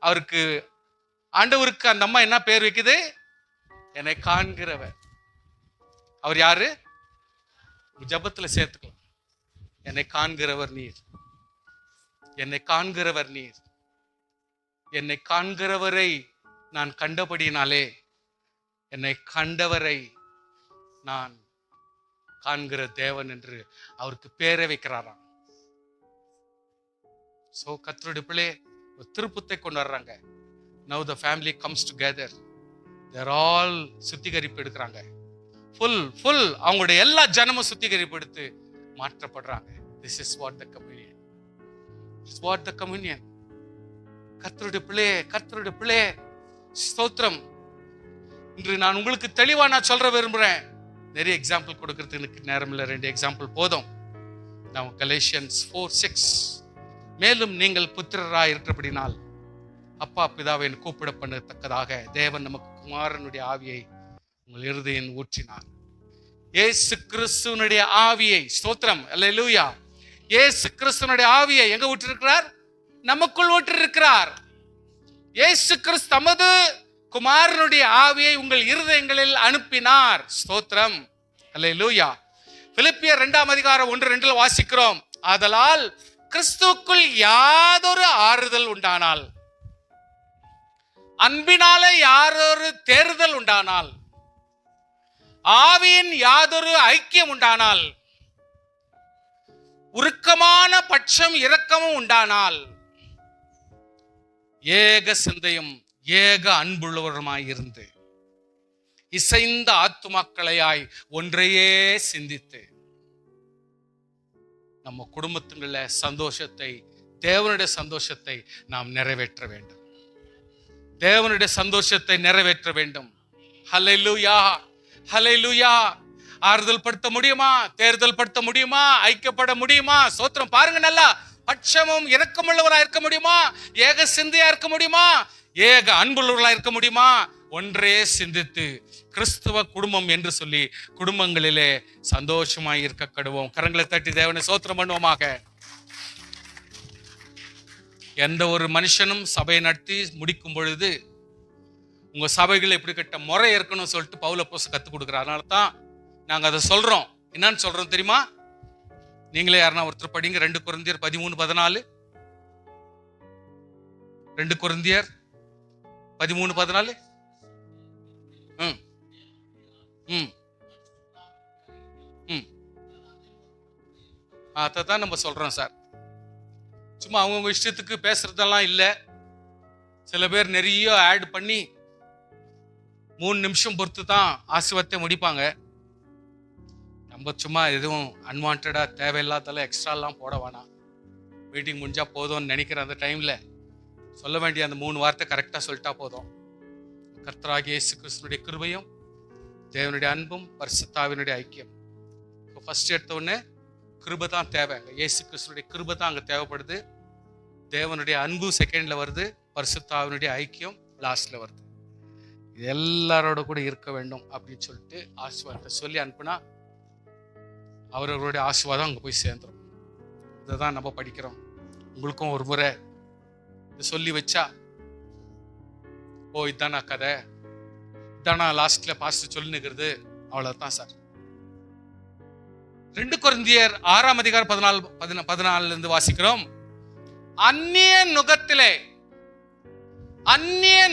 அவருக்கு, ஆண்டவருக்கு அந்த அம்மா என்ன பேர் வைக்குது? என்னை காண்கிறவர். அவர் யாரு? ஜபத்துல சேர்த்துக்கலாம். என்னை காண்கிறவர் நீர், என்னை காண்கிறவர் நீர். என்னை காண்கிறவரை நான் கண்டபடினாலே என்னை கண்டவரை நான் காண்கிற தேவன் என்று அவருக்கு பேரை வைக்கிறாராம். சோ கர்த்தருடைய பிள்ளை ஒரு திருப்பத்தை கொண்டு வர்றாங்க. Now the family comes together. They are all சுத்திகரிப்பு எடுக்கிறாங்க. full அவங்களுடைய எல்லா ஜனமும் சுத்திகரிப்பு எடுத்து மாற்றப்படுறாங்க. This is what the communion. This is what the communion. கர்த்தருடைய பிள்ளை ஸ்தோத்திரம். இன்று நான் உங்களுக்கு தெளிவா நான் சொல்ற விரும்புறேன். நிறைய எக்ஸாம்பிள் கொடுக்கறதுக்கு எனக்கு நேரம் இல்லை. 2 எக்ஸாம்பிள் போதும். நான் Galatians 4:6 மேலும் நீங்கள் புத்திரராய் இருக்கிறபடினால் அப்பா பிதாவை கூப்பிட பண்ணத்தக்கதாக தேவன் நமக்கு குமாரனுடைய ஆவியை உங்கள் இருதயம் ஊற்றினார். இயேசு கிறிஸ்துவனுடைய ஆவியை, ஸ்தோத்திரம், அல்லேலூயா. இயேசு கிறிஸ்துவனுடைய ஆவியை எங்க ஊற்றிருக்கிறார்? நமக்குள் ஊற்றிருக்கிறார். இயேசு கிறிஸ்து தமது குமாரனுடைய ஆவியை உங்கள் இருதயங்களில் அனுப்பினார். ஸ்தோத்திரம், அல்லேலூயா. பிலிப்பியர் 2:1-2 வாசிக்கிறோம். ஆதலால் கிறிஸ்துவுக்குள் யாதொரு ஆறுதல் உண்டானால், அன்பினாலே யாரொரு தேறுதல் உண்டானால், ஆவியின் யாதொரு ஐக்கியம் உண்டானால், உருக்கமான பட்சம் இரக்கமும் உண்டானால், ஏக சிந்தையும் ஏக அன்புள்ளவருமாயிருந்து இசைந்த ஆத்துமாக்களையாய் ஒன்றையே சிந்தித்து நம்ம குடும்பத்துங்கள சந்தோஷத்தை, தேவனுடைய சந்தோஷத்தை நாம் நிறைவேற்ற வேண்டும். தேவனுடைய சந்தோஷத்தை நிறைவேற்ற வேண்டும். ஹல்லேலூயா, ஹல்லேலூயா. ஆறுதல் படுத்த முடியுமா? தேர்தல் படுத்த முடியுமா? ஐக்கியப்பட முடியுமா? சோத்திரம் பாருங்க. நல்லா பட்சமும் இரக்கமுள்ளவராக இருக்க முடியுமா? ஏக சிந்தையா இருக்க முடியுமா? ஏக அன்புள்ளவர்களா இருக்க முடியுமா? ஒன்றே சிந்தித்து கிறிஸ்துவ குடும்பம் என்று சொல்லி குடும்பங்களிலே சந்தோஷமாய் இருக்க கடுவோம். கரங்களை தட்டி தேவனை சோத்திரம் பண்ணுவோமாக. எந்த ஒரு மனுஷனும் சபையை நடத்தி முடிக்கும் பொழுது உங்க சபைகள் எப்படிப்பட்ட முறை இருக்கணும் சொல்லிட்டு பவுல் அப்போஸ்தலன் கத்துக் கொடுக்குறார். அதனால தான் நாங்க அதை சொல்றோம். என்னன்னு சொல்றோம் தெரியுமா? நீங்களே யாருன்னா ஒருத்தர் படிங்க. 2 கொரிந்தியர் 13-14. 2 கொரிந்தியர் 13-14. அதான் நம்ம சொல்றோம் சார். சும்மா அவங்க இஷ்டத்துக்கு பேசுறதெல்லாம் இல்லை. சில பேர் நிறைய ஆட் பண்ணி 3 நிமிஷம் பொறுத்து தான் ஆசீர்வாதத்தை முடிப்பாங்க. நம்ம சும்மா எதுவும் அன்வான்டா தேவையில்லாதெல்லாம் எக்ஸ்ட்ராலாம் போட வேணாம். மீட்டிங் முடிஞ்சா போதும்னு நினைக்கிற அந்த டைம்ல சொல்ல வேண்டிய அந்த 3 வார்த்தை கரெக்டாக சொல்லிட்டா போதும். கர்த்தராகிய இயேசு கிறிஸ்துவினுடைய கிருபையும் தேவனுடைய அன்பும் பரிசுத்த ஆவியினுடைய ஐக்கியம். இப்போ ஃபர்ஸ்ட் எடுத்த உடனே கிருபை தான் தேவை. இயேசு கிறிஸ்துவினுடைய கிருபை தான் அங்கே தேவைப்படுது. தேவனுடைய அன்பு செகண்ட்ல வருது. பரிசுத்த ஆவியினுடைய ஐக்கியம் லாஸ்ட்ல வருது. இது எல்லாரோட கூட இருக்க வேண்டும் அப்படின்னு சொல்லிட்டு ஆசீர்வாதத்தை சொல்லி அனுப்புனா அவர்களுடைய ஆசீர்வாதம் அங்கே போய் சேர்ந்துடும். இதை தான் நம்ம படிக்கிறோம். உங்களுக்கும் ஒரு முறை இதை சொல்லி வச்சா, ஓ இதானா கதை, இதானா லாஸ்ட்ல பாஸ்டர் சொல்லினுக்கிறது, அவ்வளவுதான் சார். 2 கொரிந்தியர் 6:14 வாசிக்கிறோம். அந்நிய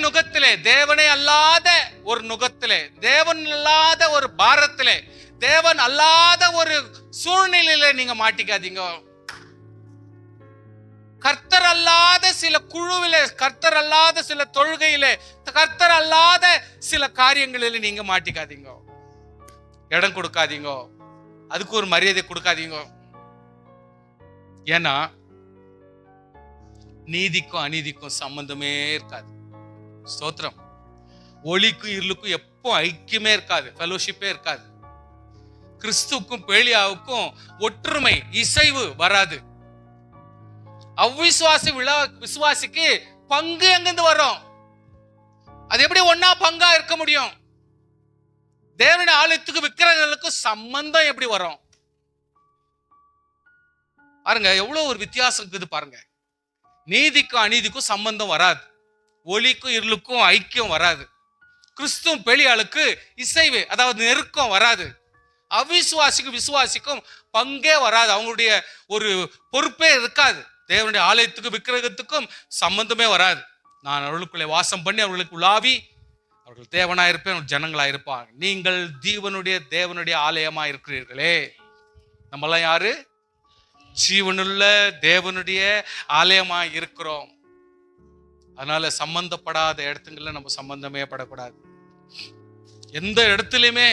நுகத்திலே தேவனை அல்லாத ஒரு நுகத்திலே, தேவன் அல்லாத ஒரு பாரத்திலே, தேவன் அல்லாத ஒரு சூழ்நிலையில நீங்க மாட்டிக்காதீங்க. கர்த்தர் அல்லாத சில குழுவிலே, கர்த்தர் அல்லாத சில தொழுகையிலே, கர்த்தர் அல்லாத சில காரியங்களில நீங்க மாட்டிக்காதீங்க. இடம் கொடுக்காதீங்க, அதுக்கு ஒரு மரியாதை கொடுக்காதீங்க. ஏன்னா நீதிக்கும் அநீதிக்கும் சம்பந்தமே இருக்காது. ஸ்தோத்திரம். ஒளிக்கும் இருளுக்கும் எப்போ ஐக்கியமே இருக்காது, ஃபெலோஷிப்பே இருக்காது. கிறிஸ்துவுக்கும் பேலியாவுக்கும் ஒற்றுமை, இசைவு வராது. அவ்விசுவாசி விசுவாசிக்கு பங்கு எங்கிருந்து வரும்? அது எப்படி ஒன்னா பங்கா இருக்க முடியும்? தேவனுடைய ஆலயத்துக்கு விக்கிரகங்களுக்கு சம்பந்தம் எப்படி வரும்? பாருங்க எவ்வளவு ஒரு வித்தியாசம் இருக்குது பாருங்க. நீதிக்கும் அநீதிக்கும் சம்பந்தம் வராது. ஒளிக்கும் இருளுக்கும் ஐக்கியம் வராது. கிறிஸ்துவும் பெலியாளுக்கு இசைவு, அதாவது நெருக்கம் வராது. அவிசுவாசிக்கும் விசுவாசிக்கும் பங்கே வராது. அவங்களுடைய ஒரு பொறுப்பே இருக்காது. தேவனுடைய ஆலயத்துக்கும் விக்கிரகத்துக்கும் சம்பந்தமே வராது. நான் அவர்களுக்குள்ளே வாசம் பண்ணி அவர்களுக்கு உலாவி அவர்கள் தேவனாய் இருப்பேன், ஜனங்களாய் இருப்பாங்க. நீங்கள் தேவனுடைய ஆலயமா இருக்கிறீர்களே. நம்மளாம் யாரு? ஜீவனுள்ள தேவனுடைய ஆலயமா இருக்கிறோம். அதனால சம்பந்தப்படாத இடத்துங்கள்ல நம்ம சம்பந்தமே படக்கூடாது. எந்த இடத்துலயுமே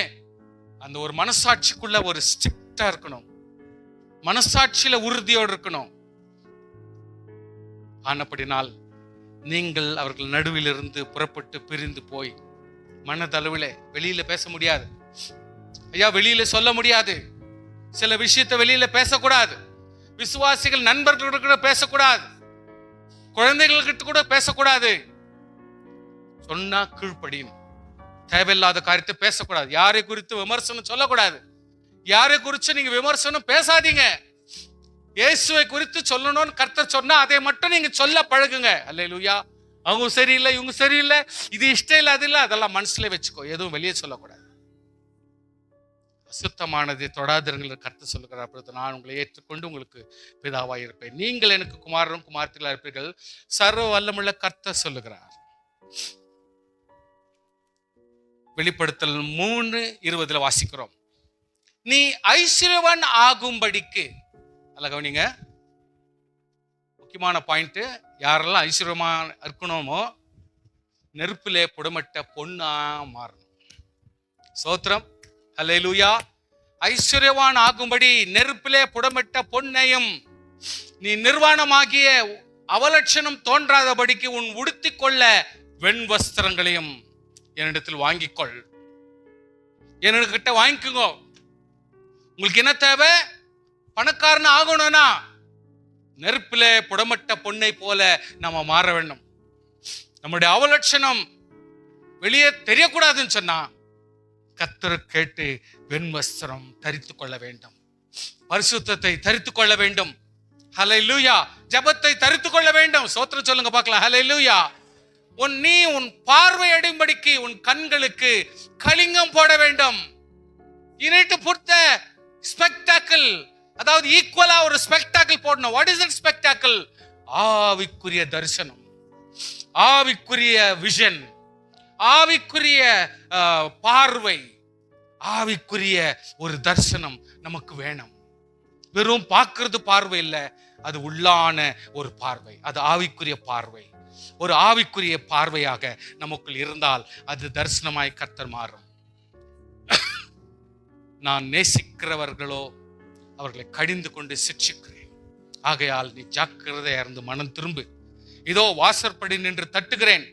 அந்த ஒரு மனசாட்சிக்குள்ள ஒரு ஸ்ட்ரிக்டா இருக்கணும். மனசாட்சியில உறுதியோடு இருக்கணும். ஆனப்படினால் நீங்கள் அவர்கள் நடுவிலிருந்து புறப்பட்டு பிரிந்து போய், மனதளவிலே வெளியில பேச முடியாது ஐயா, வெளியில சொல்ல முடியாது. சில விஷயத்தை வெளியில பேசக்கூடாது. விசுவாசிகள் நண்பர்களோட கூட பேசக்கூடாது, குழந்தைகள்கிட்ட கூட பேசக்கூடாது. சொன்னா கீழ்ப்படியும். தேவையில்லாத காரியத்தை பேசக்கூடாது. யாரை குறித்து விமர்சனம் சொல்லக்கூடாது. யாரை குறித்து நீங்க விமர்சனம் பேசாதீங்க. இயேசுவை குறித்து சொல்லணும்னு கர்த்தர் சொன்னா அதை மட்டும் நீங்க சொல்ல பழகுங்க. அல்லேலூயா. அவங்க சரியில்லை, இவங்க சரியில்லை, இது இஷ்டம் இல்லை, அது இல்லை, அதெல்லாம் மனசுல வச்சுக்கோ. எதுவும் வெளியே சொல்லக்கூடாது. அசுத்தமானதை தொடாதிருங்கள் கர்த்தர் சொல்லுகிறார். அப்பொழுது நான் உங்களை ஏற்றுக்கொண்டு உங்களுக்கு பிதாவாய் இருப்பேன், நீங்கள் எனக்கு குமாரரும் குமாரத்திலா இருப்பீர்கள், சர்வ வல்லமுள்ள கர்த்தர் சொல்லுகிறார். வெளிப்படுத்தல் 3:20 வாசிக்கிறோம். நீ ஐஸ்வர்யவான் ஆகும்படிக்கு. அல்ல கவனிங்க, முக்கியமான பாயிண்ட். யாரெல்லாம் ஐஸ்வர்யமா இருக்கணுமோ நெருப்பிலே புடமட்ட பொண்ணா மாறணும். ஸ்தோத்திரம். அல்லேலூயா. ஐஸ்வர்யவான் ஆகும்படி நெருப்பிலே புடமிட்ட பொன்னையும் நீ நிர்வாணமாகிய அவலட்சணம் தோன்றாதபடிக்கு உன் உடுத்திக் கொள்ள வெண் வஸ்திரங்களையும் என்னிடத்தில் வாங்கிக்கொள். என்கிட்ட வாங்கிக்கோங்க. உங்களுக்கு என்ன தேவை? பணக்காரன் ஆகணும்னா நெருப்பிலே புடமட்ட பொன்னை போல நம்ம மாற வேண்டும். நம்முடைய அவலட்சணம் வெளியே தெரியக்கூடாதுன்னு சொன்னா கர்த்தரை கேட்டு வெண் வஸ்திரம் தரித்து கொள்ள வேண்டும், பரிசுத்தத்தை தரித்து கொள்ள வேண்டும். ஹல்லேலூயா. ஜெபத்தை தரித்து கொள்ள வேண்டும். ஸ்தோத்திரம் சொல்லுங்க பார்க்கலாம். ஹல்லேலூயா. நீ உன் பார்வை அடையும்படிக்கு உன் கண்களுக்கு கலிங்கம் போட வேண்டும். You need to put the spectacle, அதாவது ஈக்குவலா ஒரு ஸ்பெக்டாக்கிள் போடணும். What is that spectacle? ஆவிக்குரிய தரிசனம், ஆவிக்குரிய விஷன், ஆவிக்குரிய பார்வை, ஆவிக்குரிய ஒரு தரிசனம் நமக்கு வேணும். வெறும் பார்க்கிறது பார்வை இல்லை, அது உள்ளான ஒரு பார்வை, அது ஆவிக்குரிய பார்வை. ஒரு ஆவிக்குரிய பார்வையாக நமக்குள் இருந்தால் அது தரிசனமாய் கர்த்தர் மாறும். நான் நேசிக்கிறவர்களோ அவர்களை கடிந்து கொண்டு சிட்சிக்கிறேன். ஆகையால் நீ ஜாக்கிரதையா இருந்து மனம் திரும்பு. இதோ வாசற்படி நின்று தட்டுகிறேன்.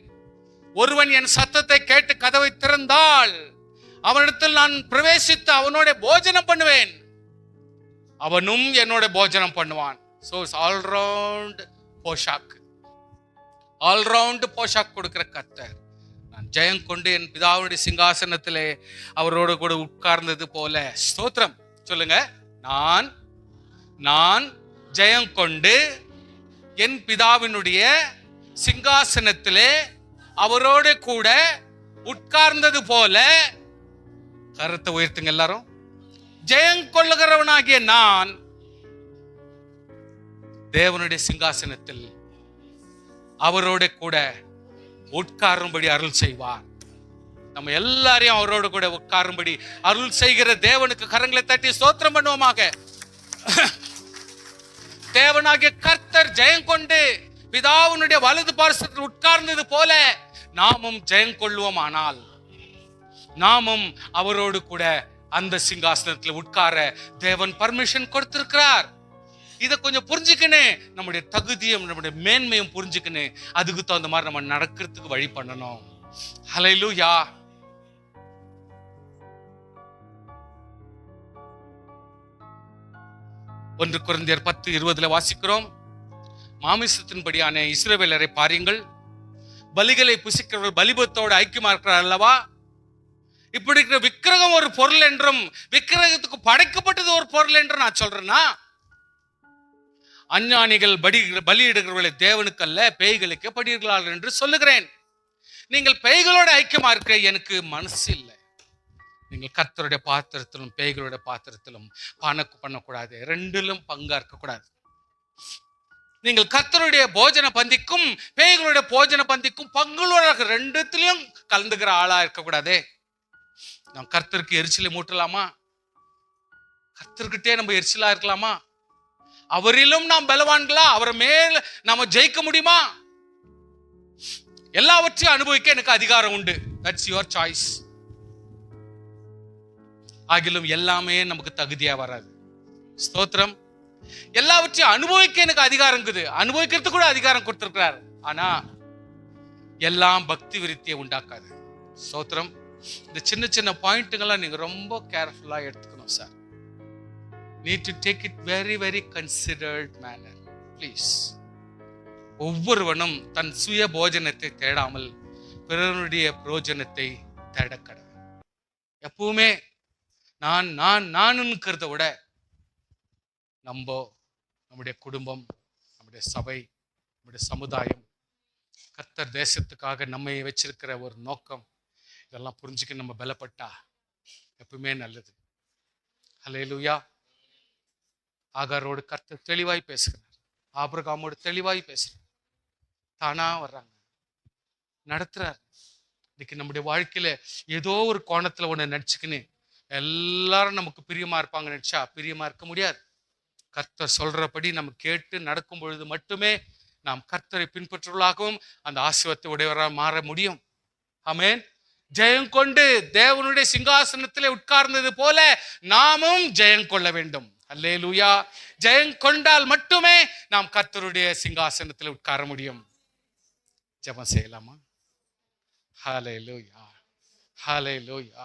ஒருவன் என் சத்தத்தை கேட்டு கதவை திறந்தால் அவனிடத்தில் நான் பிரவேசித்து அவனோட போஜனம் பண்ணுவேன், அவனும் என்னோட போஜனம் பண்ணுவான். சோ ஆல்ரவுண்ட் போஷாக், ஆல்ரவுண்ட் போஷாக் கொடுக்கிற கர்த்தர். நான் ஜெயம் கொண்டு என் பிதாவுடைய சிங்காசனத்திலே அவரோடு கூட உட்கார்ந்தது போல. ஸ்தோத்திரம் சொல்லுங்க. நான் ஜெயம் கொண்டு என் பிதாவினுடைய சிங்காசனத்திலே அவரோடு கூட உட்கார்ந்தது போல. கருத்தை உயர்த்துங்க எல்லாரும். ஜெயம் கொள்ளுகிறவனாகிய நான் தேவனுடைய சிங்காசனத்தில் அவரோட கூட உட்காரும்படி அருள் செய்வார். நம்ம எல்லாரையும் அவரோடு கூட உட்காரும்படி அருள் செய்கிற தேவனுக்கு கரங்களை தட்டி ஸ்தோத்திரம் பண்ணுவோமாக. தேவனாகிய கர்த்தர் ஜெயம் கொண்டு பிதாவினுடைய வலது பார்சத்தில் உட்கார்ந்தது போல நாமும் ஜெயம் கொள்வோம். ஆனால் நாமும் அவரோடு கூட அந்த சிங்காசனத்தில் உட்கார தேவன் பர்மிஷன் கொடுத்திருக்கிறார். இதை கொஞ்சம் புரிஞ்சுக்கணும். நம்முடைய தகுதியும் நம்முடைய மேன்மையும் புரிஞ்சுக்கணும். அதுக்கு தகுந்த மாதிரி நம்ம நடக்கிறதுக்கு வழி பண்ணணும். ஹல்லேலூயா. ஒன்று கொரிந்தியர் 10:20 வாசிக்கிறோம். மாமிசத்தின்படியான இஸ்ரவேலரை பாருங்கள், பலிகளை புசிக்கிறவர்கள் பலிபத்தோடு ஐக்கியமா இருக்கிறார் அல்லவா? இப்படி இருக்கிற விக்கிரகம் ஒரு பொருள் என்றும் விக்கிரகத்துக்கு படைக்கப்பட்டது ஒரு பொருள் என்று நான் சொல்றேன்னா, அஞ்ஞானிகள் பலியிடுகிறவர்களை தேவனுக்கு அல்ல பேய்களுக்கு பலியிடுகிறார்கள் என்று சொல்லுகிறேன். நீங்கள் பேய்களோட ஐக்கியமா இருக்க எனக்கு மனசு இல்லை. நீங்கள் கர்த்தருடைய பாத்திரத்திலும் பேய்களுடைய பாத்திரத்திலும் பண்ணக்கூடாது. ரெண்டிலும் பங்கா இருக்கக்கூடாது. நீங்கள் கர்த்தருடைய போஜன பந்திக்கும் பேய்களுடைய போஜன பந்திக்கும் பங்குள்ள ரெண்டுத்திலும் கலந்துகிற ஆளா இருக்கக்கூடாதே. நாம் கர்த்தருக்கு எரிச்சலை மூட்டலாமா? கர்த்தர்கிட்டே நம்ம எரிச்சலா இருக்கலாமா? அவரிலும் நாம் பலவான்களா? அவரை மேல் நாம ஜெயிக்க முடியுமா? எல்லாவற்றையும் அனுபவிக்க எனக்கு அதிகாரம் உண்டு. That's your choice. ஆகிலும் எல்லாமே நமக்கு தகுதியா வராது. ஸ்தோத்திரம். எல்லாவற்றையும் அனுபவிக்க எனக்கு அதிகாரம் இருக்குது, அனுபவிக்கிறதுக்கு கூட அதிகாரம் கொடுத்திருக்கிறார். ஆனா எல்லாம் பக்தி விருத்தியை உண்டாக்காது. ஸ்தோத்திரம். இந்த சின்ன சின்ன பாயிண்ட்டுங்கெல்லாம் நீங்க ரொம்ப கேர்ஃபுல்லா எடுத்துக்கணும் sir. need to take it very very considered manner. Please. ஒவ்வொருவனும் தன் சுய போஜனத்தை தேடாமல் பிறருடைய பிரயோஜனத்தை தேடக்கட. எப்பவுமே நான் நான் நானுங்கிறத விட நம்முடைய குடும்பம், நம்முடைய சபை, நம்முடைய சமுதாயம், கர்த்தர் தேசத்துக்காக நம்மை வச்சிருக்கிற ஒரு நோக்கம், இதெல்லாம் புரிஞ்சுக்க நம்ம பலப்பட்டா எப்பவுமே நல்லது. ஹல்லேலூயா. ஆகாரோடு கர்த்தர் தெளிவாய் பேசுகிறார், ஆபிரகாமோடு தெளிவாய் பேசுகிறார். தானா வர்றாங்க, நடத்துறார். இன்னைக்கு நம்முடைய வாழ்க்கையில ஏதோ ஒரு கோணத்துல ஒண்ணு நினைச்சுக்கின்னு எல்லாரும் நமக்கு பிரியமா இருப்பாங்க நினைச்சா பிரியமா இருக்க முடியாது. கர்த்தர் சொல்றபடி நம்ம கேட்டு நடக்கும் பொழுது மட்டுமே நாம் கர்த்தரை பின்பற்றுவதாகவும் அந்த ஆசீர்வாதத்தை உடையவராக மாற முடியும். ஆமென். ஜெயம் கொண்டு தேவனுடைய சிங்காசனத்திலே உட்கார்ந்தது போல நாமும் ஜெயம் கொள்ள வேண்டும். அல்லேலூயா. ஜெயம் கொண்டால் மட்டுமே நாம் கர்த்தருடைய சிங்காசனத்தில் உட்கார முடியும். ஜெபம் செய்யலாமா? ஹல்லேலூயா, ஹல்லேலூயா.